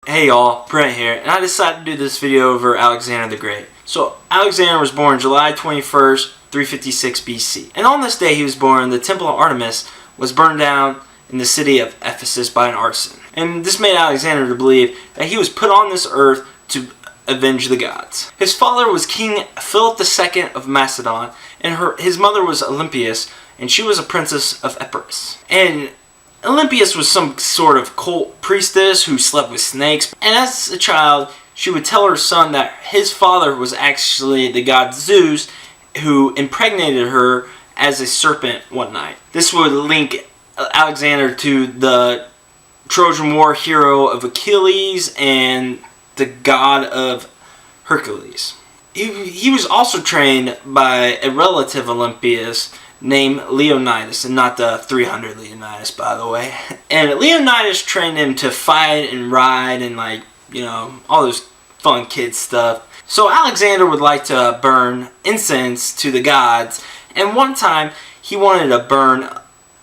Hey y'all, Brent here, and I decided to do this video over Alexander the Great. So, Alexander was born July 21st, 356 BC. And on this day he was born, the Temple of Artemis was burned down in the city of Ephesus by an arson. And this made Alexander to believe that he was put on this earth to avenge the gods. His father was King Philip II of Macedon, and his mother was Olympias, and she was a princess of Epirus. And Olympias was some sort of cult priestess who slept with snakes, and as a child she would tell her son that his father was actually the god Zeus, who impregnated her as a serpent one night. This would link Alexander to the Trojan War hero of Achilles and the god of Hercules. He was also trained by a relative Olympias named Leonidas, and not the 300 Leonidas, by the way. And Leonidas trained him to fight and ride and, like, you know, all this fun kid stuff. So Alexander would like to burn incense to the gods, and one time he wanted to burn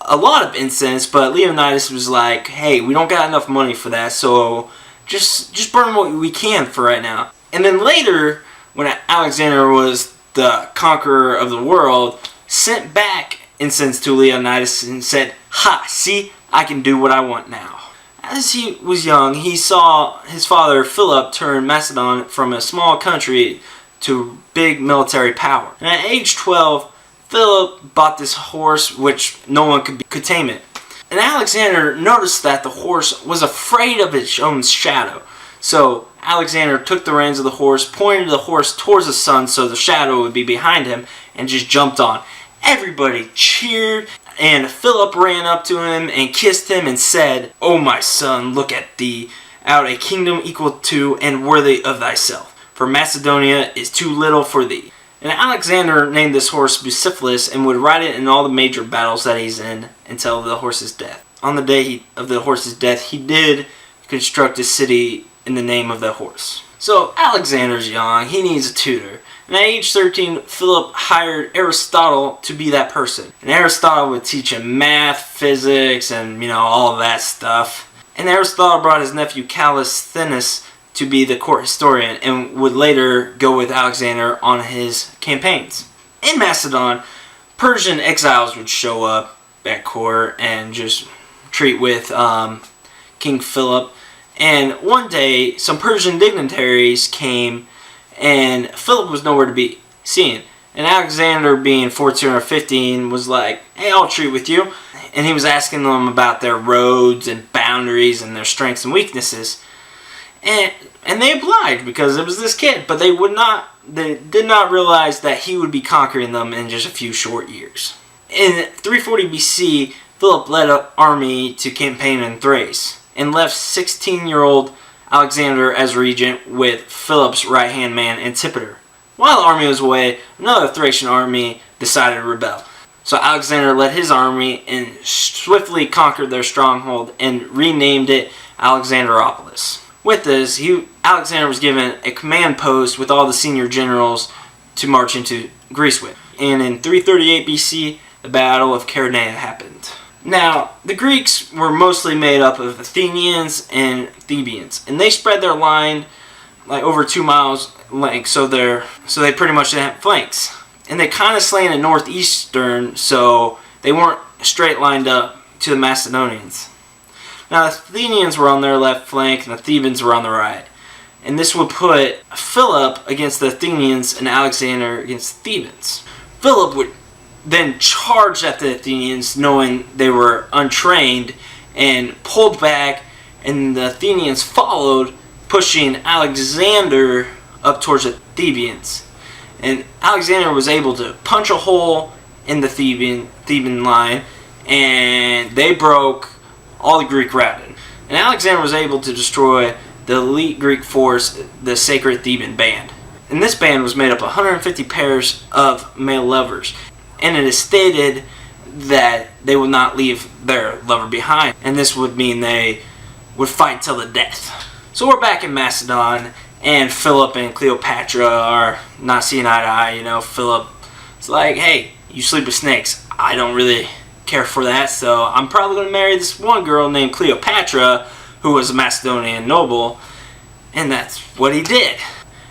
a lot of incense, but Leonidas was like, hey, we don't got enough money for that, so just burn what we can for right now. And then later, when Alexander was the conqueror of the world, sent back incense to Leonidas and said, ha, see, I can do what I want now. As he was young, he saw his father Philip turn Macedon from a small country to big military power. And at age 12, Philip bought this horse which no one could tame it. And Alexander noticed that the horse was afraid of its own shadow. So Alexander took the reins of the horse, pointed the horse towards the sun so the shadow would be behind him, and just jumped on. Everybody cheered, and Philip ran up to him and kissed him and said, "O my son, look at thee, out a kingdom equal to and worthy of thyself, for Macedonia is too little for thee." And Alexander named this horse Bucephalus and would ride it in all the major battles that he's in until the horse's death. On the day of the horse's death, he did construct a city in the name of the horse. So Alexander's young, he needs a tutor. And at age 13, Philip hired Aristotle to be that person. And Aristotle would teach him math, physics, and, you know, all of that stuff. And Aristotle brought his nephew Callisthenes to be the court historian and would later go with Alexander on his campaigns. In Macedon, Persian exiles would show up at court and just treat with King Philip. And one day, some Persian dignitaries came, and Philip was nowhere to be seen. And Alexander, being 14 or 15, was like, hey, I'll treat with you. And he was asking them about their roads and boundaries and their strengths and weaknesses. And they obliged because it was this kid. But they did not realize that he would be conquering them in just a few short years. In 340 BC, Philip led an army to campaign in Thrace and left 16-year-old Alexander as regent with Philip's right-hand man Antipater. While the army was away, another Thracian army decided to rebel. So Alexander led his army and swiftly conquered their stronghold and renamed it Alexandropolis. With this, Alexander was given a command post with all the senior generals to march into Greece with. And in 338 BC, the Battle of Chaeronea happened. Now, the Greeks were mostly made up of Athenians and Thebans, and they spread their line like over 2 miles length, so they pretty much didn't have flanks. And they kind of slanted northeastern, so they weren't straight lined up to the Macedonians. Now, the Athenians were on their left flank, and the Thebans were on the right. And this would put Philip against the Athenians and Alexander against the Thebans. Philip would then charged at the Athenians, knowing they were untrained, and pulled back, and the Athenians followed, pushing Alexander up towards the Thebans. And Alexander was able to punch a hole in the Theban line, and they broke all the Greek routed. And Alexander was able to destroy the elite Greek force, the Sacred Theban Band. And this band was made up of 150 pairs of male lovers. And it is stated that they would not leave their lover behind. And this would mean they would fight till the death. So we're back in Macedon, and Philip and Cleopatra are not seeing eye to eye. You know, Philip is like, hey, you sleep with snakes. I don't really care for that, so I'm probably going to marry this one girl named Cleopatra, who was a Macedonian noble. And that's what he did.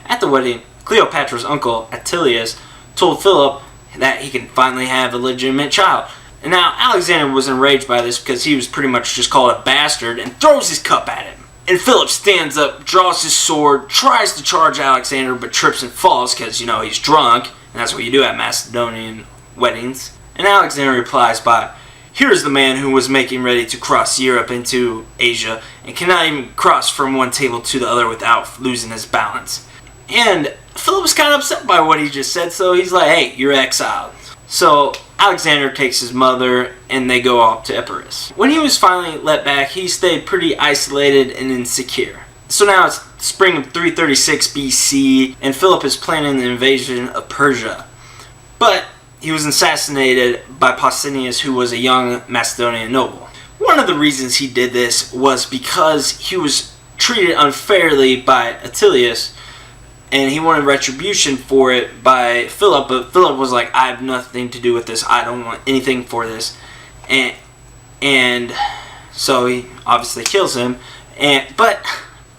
At the wedding, Cleopatra's uncle, Attilius, told Philip that he can finally have a legitimate child. And now Alexander was enraged by this because he was pretty much just called a bastard and throws his cup at him. And Philip stands up, draws his sword, tries to charge Alexander, but trips and falls because, you know, he's drunk. And that's what you do at Macedonian weddings. And Alexander replies by, "Here's the man who was making ready to cross Europe into Asia and cannot even cross from one table to the other without losing his balance." And Philip was kind of upset by what he just said, so he's like, "Hey, you're exiled." So Alexander takes his mother and they go off to Epirus. When he was finally let back, he stayed pretty isolated and insecure. So now it's spring of 336 BC and Philip is planning the invasion of Persia. But he was assassinated by Pausanias, who was a young Macedonian noble. One of the reasons he did this was because he was treated unfairly by Attilius, and he wanted retribution for it by Philip, but Philip was like, "I have nothing to do with this. I don't want anything for this." And so he obviously kills him. But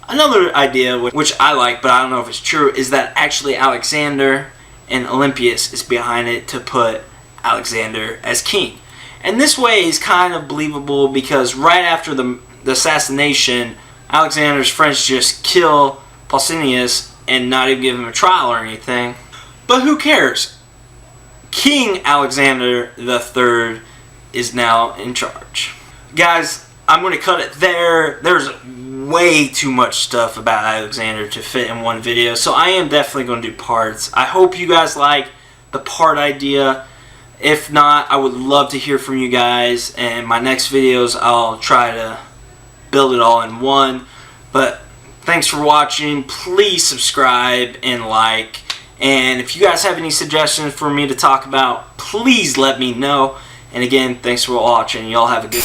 another idea, which I like, but I don't know if it's true, is that actually Alexander and Olympias is behind it to put Alexander as king. And this way is kind of believable because right after the assassination, Alexander's friends just kill Pausanias and not even give him a trial or anything. But who cares? King Alexander III is now in charge. Guys, I'm going to cut it there. There's way too much stuff about Alexander to fit in one video, so I am definitely going to do parts. I hope you guys like the part idea. If not, I would love to hear from you guys, and my next videos I'll try to build it all in one. But thanks for watching. Please subscribe and like, and if you guys have any suggestions for me to talk about, please let me know. And again, thanks for watching. Y'all have a good